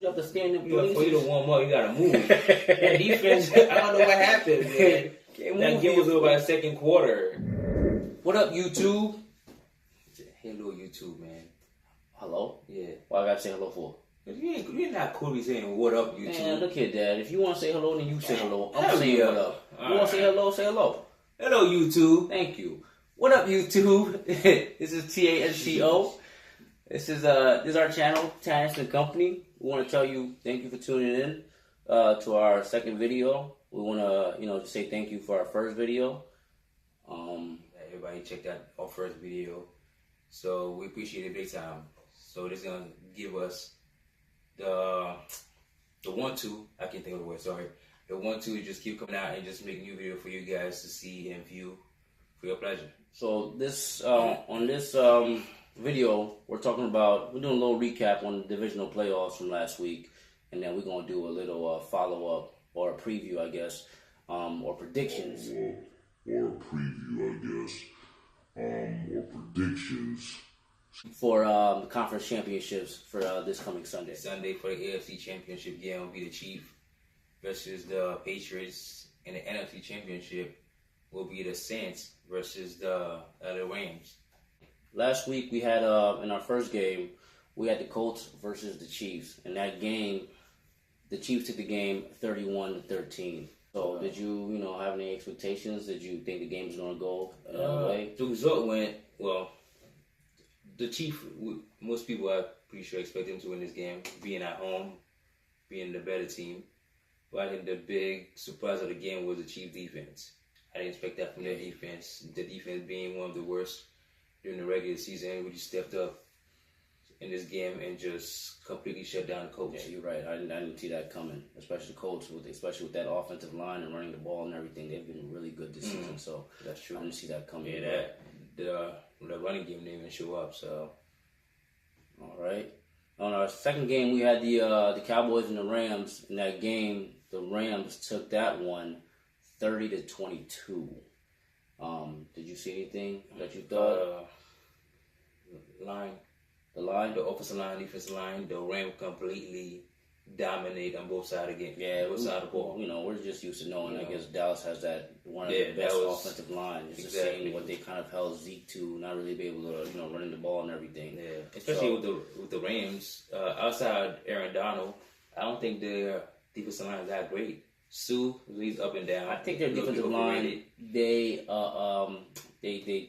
You have to stand in place. For you to warm up, you gotta move. That defense, I don't know what happened, man. That game was over by the second quarter. What up, YouTube? Hello, YouTube, man. Hello? Yeah. Why I gotta say hello for? You're not cool be saying what up, YouTube. Man, look here, Dad. If you want to say hello, then you say hello. I'm saying what up. You want to say hello, say hello. Hello, YouTube. Thank you. What up, YouTube? This is Ta&Co. This is our channel, Ta&Co Company. We want to tell you thank you for tuning in to our second video. We want to say thank you for our first video. Everybody checked out our first video, so we appreciate it big time. So this is gonna give us the 1-2. I can't think of the word. Sorry. The 1-2 just keep coming out and just make new video for you guys to see and view for your pleasure. So this on this video, we're doing a little recap on the divisional playoffs from last week, and then we're gonna do a little follow up or a preview, I guess, or predictions. Or a preview, I guess, or predictions for the conference championships for this coming Sunday. Sunday for the AFC Championship game will be the Chiefs versus the Patriots, and the NFC Championship will be the Saints versus the Rams. Last week we had in our first game we had the Colts versus the Chiefs. In that game, the Chiefs took the game 31-13. So did you have any expectations? Did you think the game was going to go another way? The result went well. The Chiefs, most people are pretty sure expect them to win this game, being at home, being the better team. But I think the big surprise of the game was the Chiefs' defense. I didn't expect that from their defense. The defense being one of the worst during the regular season, really stepped up in this game and just completely shut down the Colts. Yeah, you're right. I didn't see that coming, especially the Colts, especially with that offensive line and running the ball and everything. They've been really good this season, so that's true. I didn't see that coming. Yeah, the running game didn't even show up. So, all right. On our second game, we had the Cowboys and the Rams. In that game, the Rams took that one 30-22. Did you see anything that you thought? The offensive line, defensive line, the Rams completely dominate on both sides again. Yeah, both sides of the ball. We're just used to knowing. I guess Dallas has one of the best offensive lines. Just seeing what they kind of held Zeke to, not really be able to running the ball and everything. Yeah, especially with the Rams. Outside Aaron Donald, I don't think their defensive line is that great. Sue, he's up and down. I think their defensive line, they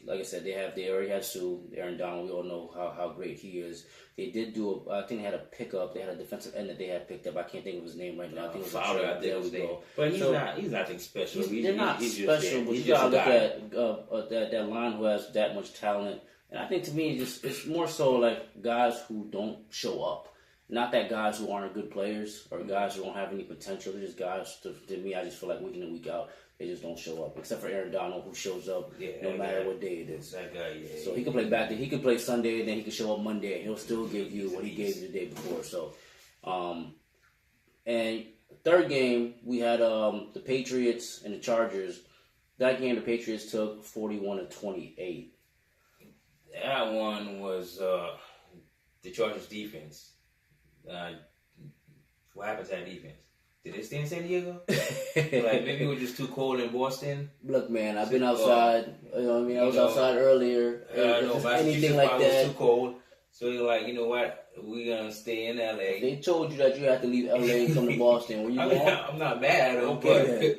like I said, they already had Sue, Aaron Donald. We all know how great he is. They did I think they had a pickup. They had a defensive end that they had picked up. I can't think of his name right now. I think it was Fowler. There we go. But he's nothing special. They're not special, but you gotta look at that line who has that much talent. And I think to me, it's more so like guys who don't show up. Not that guys who aren't good players or guys who don't have any potential. They're just guys, to me, I just feel like week in and week out, they just don't show up. Except for Aaron Donald, who shows up no matter what day it is. That guy, yeah. So he can play back there. He can play Sunday, and then he can show up Monday, and he'll still give you what he gave you the day before. So, and third game, we had the Patriots and the Chargers. That game, the Patriots took 41-28. That one was the Chargers defense. What happened to that defense? Did they stay in San Diego? Like maybe it was just too cold in Boston. Look, man, I've been outside. I was outside earlier. Anything like that. Was too cold. So you're like, you know what? We're gonna stay in LA. If they told you that you had to leave LA and come to Boston, were you going? I'm not mad. Okay.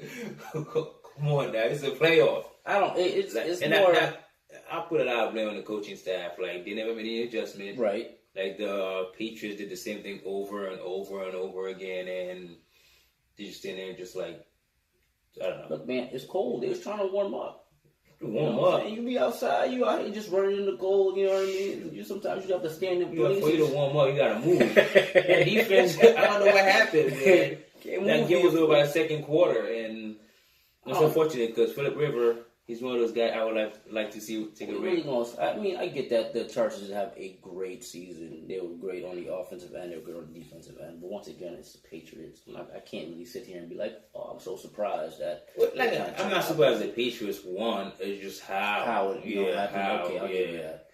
Come on, now. It's a playoff. It's more. I'll put a lot of blame on the coaching staff. Like they never made any adjustment. Right. Like the Patriots did the same thing over and over and over again, and they just stand there just like, I don't know. Look, man, it's cold. They was trying to warm up. Warm up. You be outside, you out here just running in the cold. You know what I mean? Sometimes you have to stand in place. For you to warm up, you gotta move. And defense, I don't know what happened, man. That game was over by the second quarter, and it's unfortunate because Phillip Rivers. He's one of those guys I would like to see take a break. I mean, I get that the Chargers have a great season. They were great on the offensive end. They were good on the defensive end. But once again, it's the Patriots. I can't really sit here and be like, oh, I'm so surprised that. I'm not surprised the Patriots won. It's just how it happened. Okay, I'll give you that.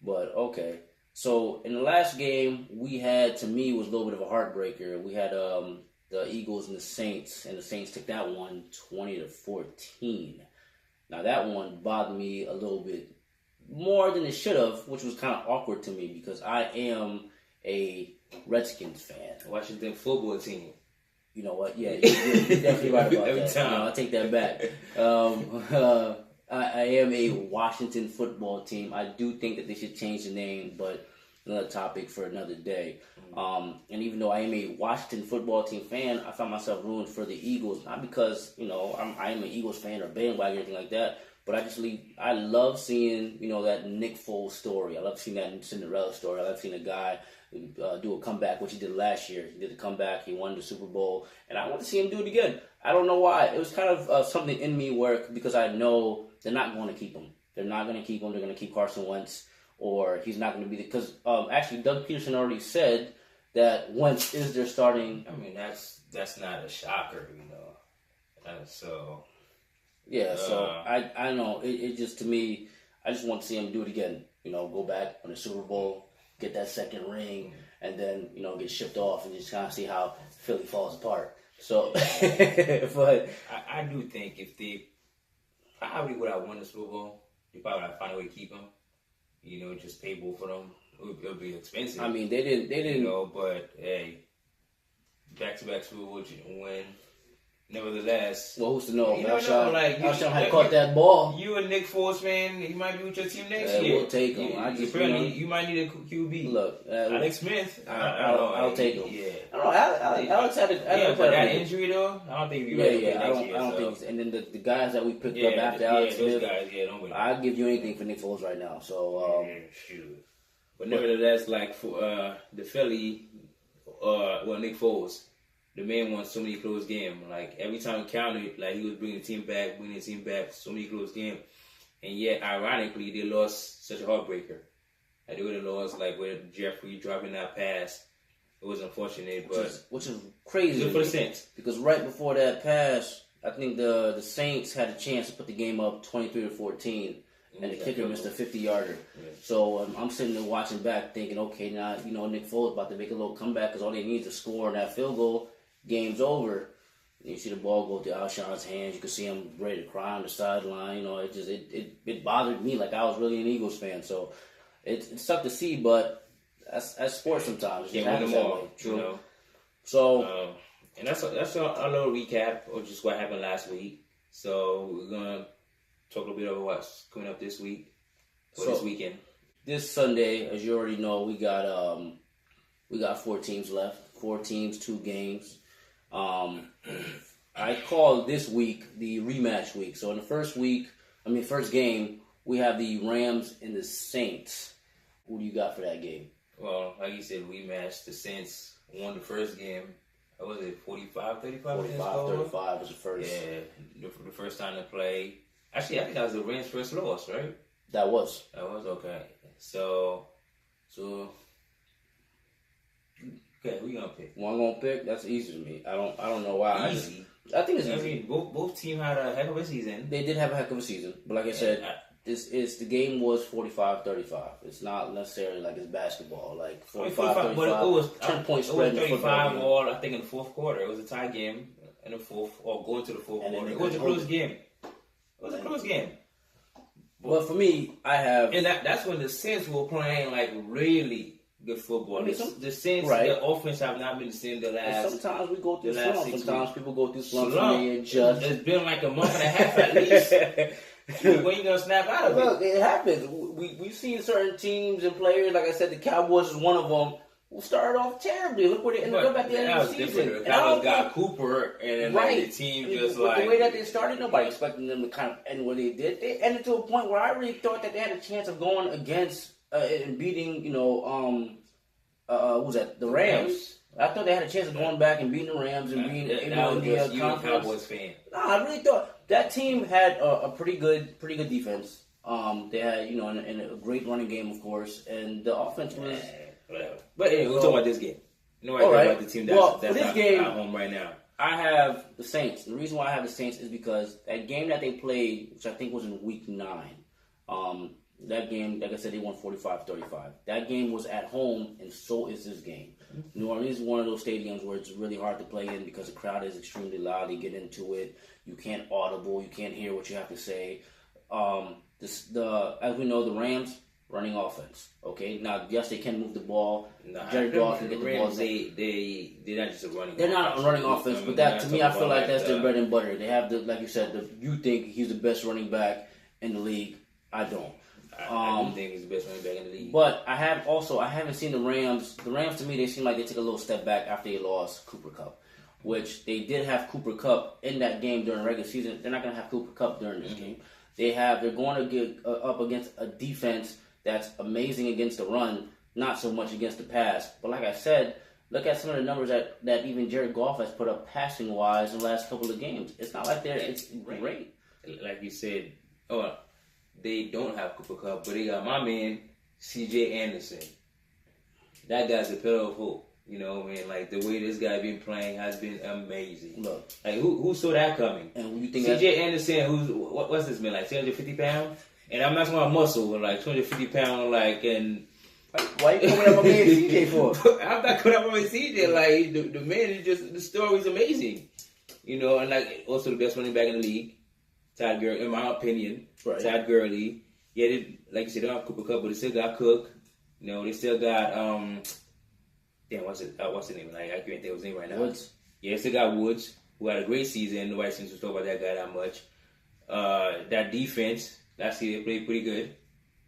But okay, So in the last game, we had, to me, was a little bit of a heartbreaker. We had the Eagles and the Saints took that one 20-14. Now that one bothered me a little bit more than it should have, which was kind of awkward to me because I am a Redskins fan. Washington football team. You know what? Yeah, you're definitely right about Every that. time. No, I'll take that back. I am a Washington football team. I do think that they should change the name, but another topic for another day. And even though I am a Washington football team fan, I found myself rooting for the Eagles, not because, I am an Eagles fan or bandwagon or anything like that, but I love seeing, that Nick Foles story. I love seeing that Cinderella story. I love seeing a guy do a comeback, which he did last year. He did a comeback. He won the Super Bowl, and I want to see him do it again. I don't know why. It was kind of something in me because I know they're not going to keep him. They're not going to keep him. They're going to keep Carson Wentz, or he's not going to be because actually Doug Peterson already said that Wentz is their starting. I mean, that's not a shocker, so. Yeah, so I know it just, to me, I just want to see him do it again. Go back on the Super Bowl, get that second ring, and then get shipped off and just kind of see how Philly falls apart. So, but I do think if they probably would have won the Super Bowl, they probably would have found a way to keep them. Just pay both of them. It would be expensive. I mean, they didn't. But hey, back-to-back Super Bowl win. Nevertheless, well, who's to know? Alshon had caught that ball. You a Nick Foles fan, he might be with your team next year. We'll take him. You might need a QB. Look, Alex Smith. I'll take him. Yeah. I don't know. Alex had a but that injury though, I don't think he'll be ready for next year. I don't think. And then the guys that we picked up after Alex Smith, those guys, don't I'd give you anything for Nick Foles right now. So, shoot. But nevertheless, like for the Philly, Nick Foles. The man won so many close games. Like, every time he counted, like, he was bringing the team back, so many close games. And yet, ironically, they lost such a heartbreaker. Like, they would have lost, like, with Jeffrey dropping that pass. It was unfortunate, but... Which is crazy. Good for the Saints. Because right before that pass, I think the Saints had a chance to put the game up 23-14. And the kicker missed a 50-yarder. Yeah. So I'm sitting there watching back thinking, okay, now, Nick Foles about to make a little comeback because all they need is to score on that field goal. Game's over. And you see the ball go through Alshon's hands. You can see him ready to cry on the sideline. It bothered me like I was really an Eagles fan. So it's tough to see, but that's sports sometimes. Can't win them all. True. So and that's a little recap of just what happened last week. So we're gonna talk a little bit about what's coming up this week or this weekend. This Sunday, as you already know, we got 4 teams left. 4 teams, 2 games. I call this week the rematch week. So in the first game, we have the Rams and the Saints. Who do you got for that game? Well, like you said, rematch. The Saints won the first game. What was it, 45-35? 45-35 was the first. Yeah, the first time to play. Actually, I think that was the Rams' first loss, right? That was okay. So. Okay, who you gonna pick? One gonna pick? That's easy to me. I don't know why. Easy. I think it's easy. I mean, both teams had a heck of a season. They did have a heck of a season, but like I said, the game was 45-35. It's not necessarily like it's basketball, like 45-35. But it was 10-point spread. It was 35 all. I think in the fourth quarter, it was a tie game in the fourth, or going to the fourth quarter. It was a close game. Well, for me, I have, and that's when the Saints were playing like really good football. The Saints, the offense have not been the same the last. Sometimes we go through slumps. Sometimes people go through slumps. It's been like a month and a half at least. When you gonna snap out of it? Look, it happens. We've seen certain teams and players. Like I said, the Cowboys is one of them. Who started off terribly. Look where they ended up at the end of the season. The Cowboys got Cooper, and then the team just like the way that they started. Nobody expected them to kind of end where they did. They ended to a point where I really thought that they had a chance of going against and beating, who was that? The Rams. I thought they had a chance of going back and beating the Rams and being able to be a Cowboys fan. No, I really thought that team had a pretty good defense. They had, and a great running game, of course, and the offense was. Whatever. But anyway, we're talking about this game. About the team that's not at home right now. I have the Saints. The reason why I have the Saints is because that game that they played, which I think was in week 9, That game, like I said, they won 45-35. That game was at home, and so is this game. New Orleans is one of those stadiums where it's really hard to play in because the crowd is extremely loud. They get into it. You can't audible. You can't hear what you have to say. As we know, the Rams running offense. Okay, now yes, they can move the ball. Jared Goff can get the ball. They're not just a running. They're not a running offense, but that to me, I feel like that's their bread and butter. They have like you said, you think he's the best running back in the league. I don't. I don't think he's the best running back in the league. But I haven't seen the Rams. The Rams to me, they seem like they took a little step back after they lost Cooper Kupp, which they did have Cooper Kupp in that game during the regular season. They're not going to have Cooper Kupp during this game. They're going to get up against a defense that's amazing against the run, not so much against the pass. But like I said, look at some of the numbers that even Jared Goff has put up passing wise in the last couple of games. It's not like it's great. Like you said, they don't have Cooper Kupp, but they got my man, C.J. Anderson. That guy's a pillar of hope. You know, man, like the way this guy been playing has been amazing. Look, like who saw that coming? And you think C.J. Anderson, what's this man, like 250 pounds? And I'm not talking about muscle, but like 250 pounds, like, and why you coming up on me and C.J. for? I'm not coming up on C.J. Like the man is just the story's amazing. You know, and like also the best running back in the league. Todd Gurley, in my opinion, right. Todd Gurley. Yeah, like you said, they don't have Cooper Kupp, but they still got Cook. You know, they still got what's the name? Like I can't think of his name right now. Woods. Yeah, they still got Woods, who had a great season. Nobody seems to talk about that guy that much. That defense, last year they played pretty good.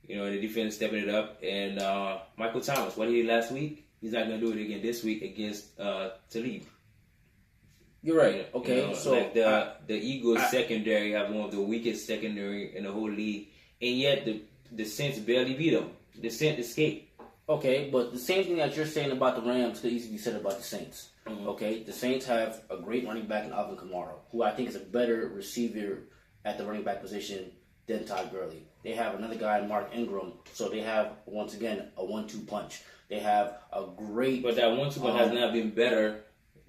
You know, the defense stepping it up. And Michael Thomas, what he did last week, he's not going to do it again this week against Talib. You're right. Okay, you know, so like the Eagles secondary have one of the weakest secondary in the whole league, and yet the Saints barely beat them. The Saints escaped. Okay, but the same thing that you're saying about the Rams could easily be said about the Saints. Mm-hmm. Okay, the Saints have a great running back in Alvin Kamara, who I think is a better receiver at the running back position than Todd Gurley. They have another guy, Mark Ingram, so they have once again a 1-2 punch. They have a great, but that 1-2 punch has not been better.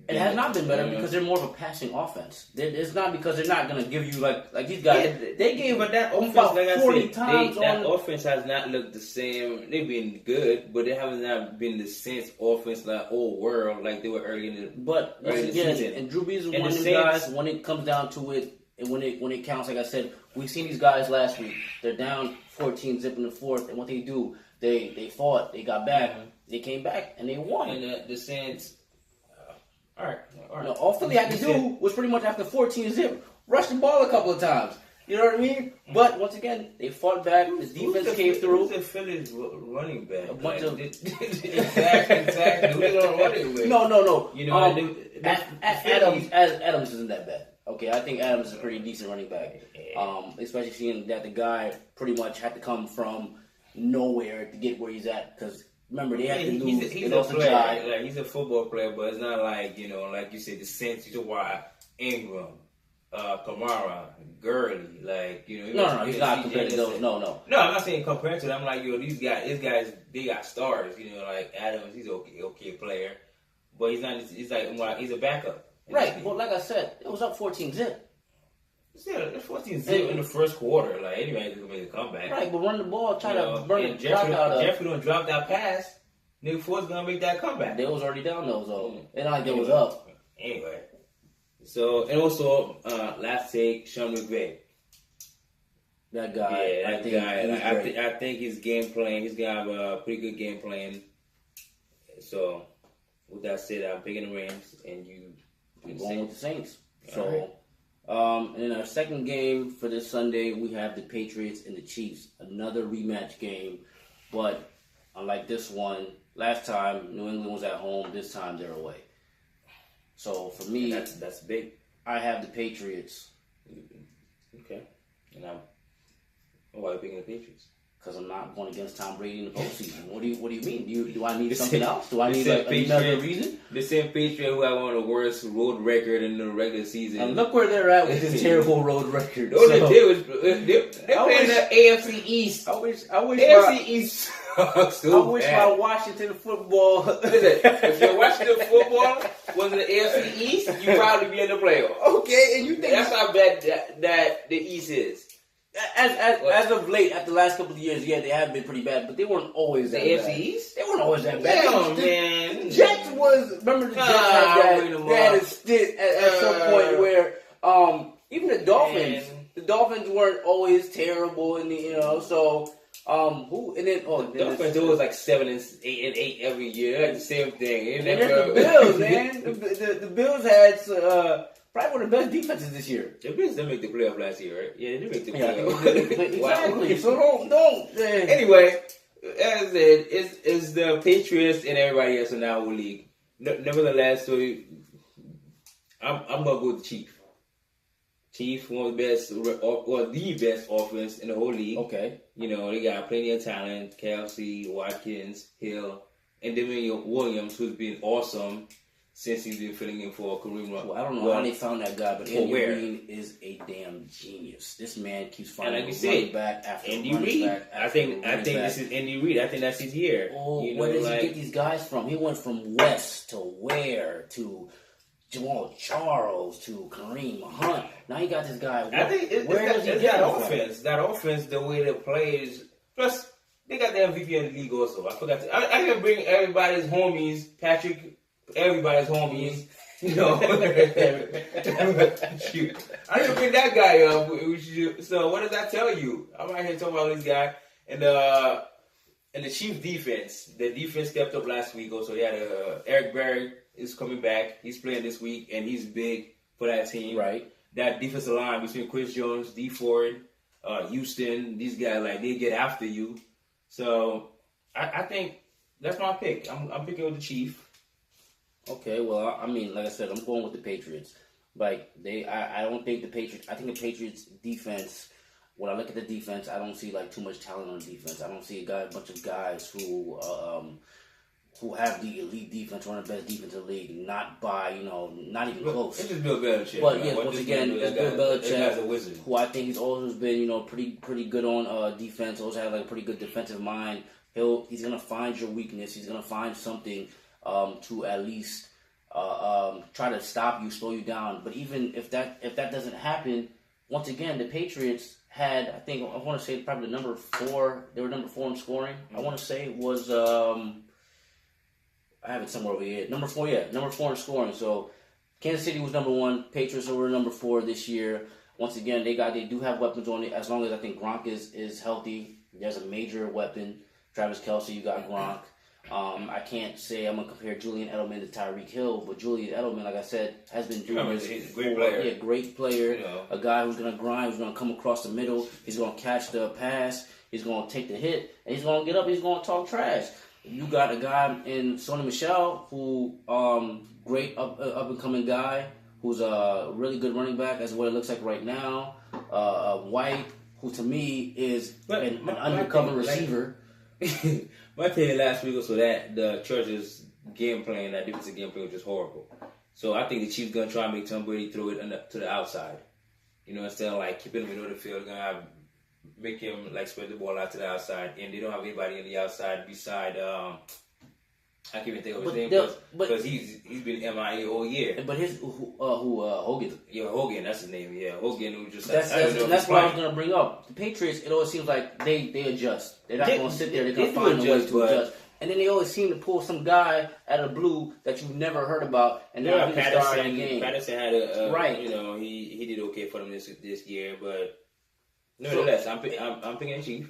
It has not been better because they're more of a passing offense. It's not because they're not going to give you like these guys. Yeah, they gave but that offense, about like 40 I said, times. That offense has not looked the same. They've been good, but they haven't not been the Saints offense like all world like they were early in the. But again, and Drew Brees is one of those guys. When it comes down to it, and when it counts, like I said, we've seen these guys last week. They're down 14 zip in the fourth, and what they do, they fought, they got back, they came back, and they won. And the Saints. All right. No, all Philly had to do was pretty much after 14 zip, rush the ball a couple of times. You know what I mean? But once again, they fought back. The defense came through. Who's the Phillies running back? A bunch of exactly. Who they gonna run it with? No. You know, Adams isn't that bad. Okay, I think Adams is a pretty decent running back. Especially seeing that the guy pretty much had to come from nowhere to get where he's at because. Remember, they had to lose. He's a player. Like, he's a football player, but it's not like, you know, like you said, the Saints, you know why Ingram, Kamara, Gurley, like, you know. No, he's not compared to those. No. No, I'm not saying compared to them. I'm like, yo, these guys, they got stars. You know, like Adams, he's okay player, but he's not. He's like, he's a backup. Right. Well, like I said, it was up 14 zip. Yeah, it's 14-0 in the first quarter. Like, anybody can make a comeback. Right, but run the ball, try to burn the clock out. Jeffrey don't drop that pass. Nick Ford's gonna make that comeback. They was already down those, though. It's not like they was up. Anyway. So, and also, last take, Sean McVay. That guy. Yeah, I think his game plan, he's gonna have a pretty good game plan. So, with that said, I'm picking the Rams, and I'm going with the Saints. All right. In our second game for this Sunday, we have the Patriots and the Chiefs. Another rematch game. But unlike this one, last time New England was at home, this time they're away. So for me, that's big. I have the Patriots. Okay. And why are you picking the Patriots? Because I'm not going against Tom Brady in the postseason. What do you mean? Do I need something else? Do I need another reason? The same Patriots who have one of the worst road record in the regular season. And look where they're at with this terrible road record. All they did was they're playing the AFC East. I wish AFC East. I wish my Washington football. Listen, if your Washington football was in the AFC East, you'd probably be in the playoffs. Okay, and you think that's how bad that the East is. As of late, after the last couple of years, yeah, they have been pretty bad, but they weren't always that bad. The AFC East? They weren't always that bad. Yeah, man. Jets was, remember the Jets had a stint at some point where even the Dolphins weren't always terrible, and so the Dolphins was like 7-8 every year. That's the same thing. And the Bills, man, the Bills had probably one of the best defenses this year. The Bills didn't make the playoff last year, right? Yeah, they did make the playoff. Exactly. So don't. Anyway, as I said, it's the Patriots and everybody else in our league. Nevertheless, so I'm gonna go with the Chiefs. Chiefs, one of the best, or the best offense in the whole league. Okay. They got plenty of talent. Kelsey, Watkins, Hill, and Divisional Williams, who's been awesome since he's been filling in for Kareem Hunt. Well, I don't know how they found that guy, but Andy Reid is a damn genius. This man keeps finding running back after Andy Reid. I think this is Andy Reid. I think that's his year. Oh, where does he get these guys from? He went from West to Ware to Jamal Charles to Kareem Hunt. Now he got this guy. I think it's that offense. That offense, the way they plays. Plus, they got the MVP in the league also. I forgot to. I didn't bring everybody's homies. Patrick, everybody's homies. Shoot. I didn't bring that guy up. So what does that tell you? I'm right here talking about this guy. And the Chiefs defense. The defense stepped up last week also. They had Eric Berry is coming back. He's playing this week, and he's big for that team. Right. That defensive line between Chris Jones, D. Ford, Houston, these guys, they get after you. So I think that's my pick. I'm picking with the Chiefs. Okay, well, I mean, like I said, I'm going with the Patriots. I don't think the Patriots. I think the Patriots defense. When I look at the defense, I don't see too much talent on defense. I don't see a bunch of guys who have the elite defense, one of the best defense in the league, not even close. It's just Bill Belichick. But yeah, once again, it's Bill Belichick, who I think he's always been, pretty good on defense. Always had a pretty good defensive mind. He's gonna find your weakness. He's gonna find something to at least try to stop you, slow you down. But even if that doesn't happen, once again, the Patriots had, I want to say probably number 4. They were number 4 in scoring. I want to say it was. I have it somewhere over here. Number 4 in scoring. So Kansas City was number 1. Patriots were number 4 this year. Once again, they do have weapons on it. As long as I think Gronk is healthy, there's a major weapon. Travis Kelce, you got Gronk. I can't say I'm gonna compare Julian Edelman to Tyreek Hill, but Julian Edelman, like I said, has been doing this. He's a great player. Yeah, great player. A guy who's gonna grind, who's gonna come across the middle. He's gonna catch the pass. He's gonna take the hit, and he's gonna get up. He's gonna talk trash. You got a guy in Sonny Michel who, great up and coming guy, who's a really good running back, as what it looks like right now. White, who to me is an undercover receiver. My opinion last week was that the Chargers game plan, that defensive game plan was just horrible. So I think the Chiefs gonna try and make Tom Brady throw it to the outside. Instead of keeping him in the middle of the field, gonna make him spread the ball out to the outside, and they don't have anybody on the outside beside I can't even think of his name because he's been MIA all year. But his Hogan. Yeah, Hogan, that's his name. Yeah, Hogan who just. That's what I was gonna bring up. The Patriots, it always seems like they adjust. They're not gonna sit there. They're gonna find a way to adjust. And then they always seem to pull some guy out of the blue that you've never heard about, and now he's starting the game. Patterson had right. He did okay for them this year, but nevertheless, I'm picking the Chiefs,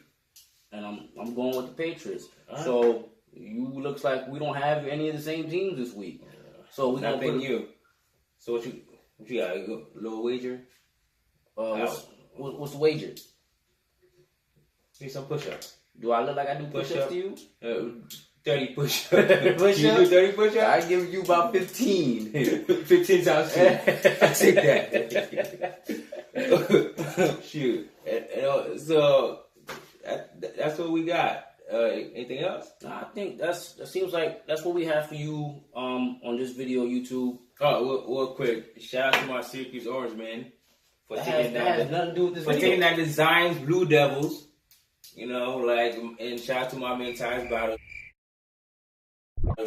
and I'm going with the Patriots. Right. So. You looks like we don't have any of the same teams this week. So we're gonna put you. So what you got? A little wager? What's the wager? Need some push-ups. Do I look like I do push-ups to you? 30 push-ups. Push-ups? You do 30 push-ups? I give you about 15. 15 times 2. I take that. Shoot. So that's what we got. Anything else? I think that seems like that's what we have for you on this video, YouTube. Oh, real quick, shout out to my Syracuse Orange man for taking that has nothing to do with this video. Taking that designs Blue Devils, and shout out to my man Tyus Battle.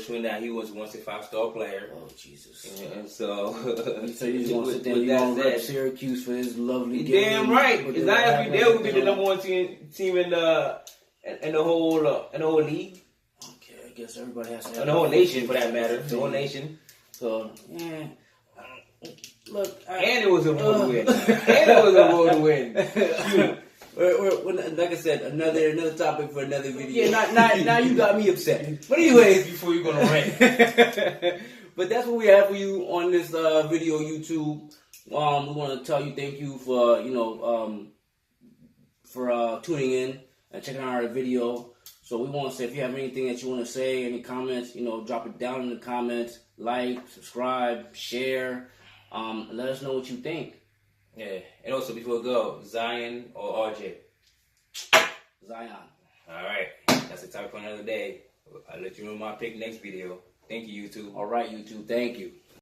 showing that he was once a 5-star player. Oh, Jesus. And so you just want to sit there and you want to rep Syracuse for his lovely game. Damn right. It's not every day would be the number one team in the whole league. Okay, I guess everybody has to have the whole nation, for that matter. The whole nation. So, yeah. Look, and it was a road win. And it was a road win. Shoot. Like I said, another topic for another video. Yeah, now you got me upset. But anyways, before you go to rant. But that's what we have for you on this video, YouTube. We want to tell you thank you for tuning in and checking out our video. So we want to say, if you have anything that you want to say, any comments, drop it down in the comments. Like, subscribe, share. Let us know what you think. Yeah, and also before we go, Zion or RJ? Zion. All right, that's the topic for another day. I'll let you know my pick next video. Thank you, YouTube. All right, YouTube. Thank you.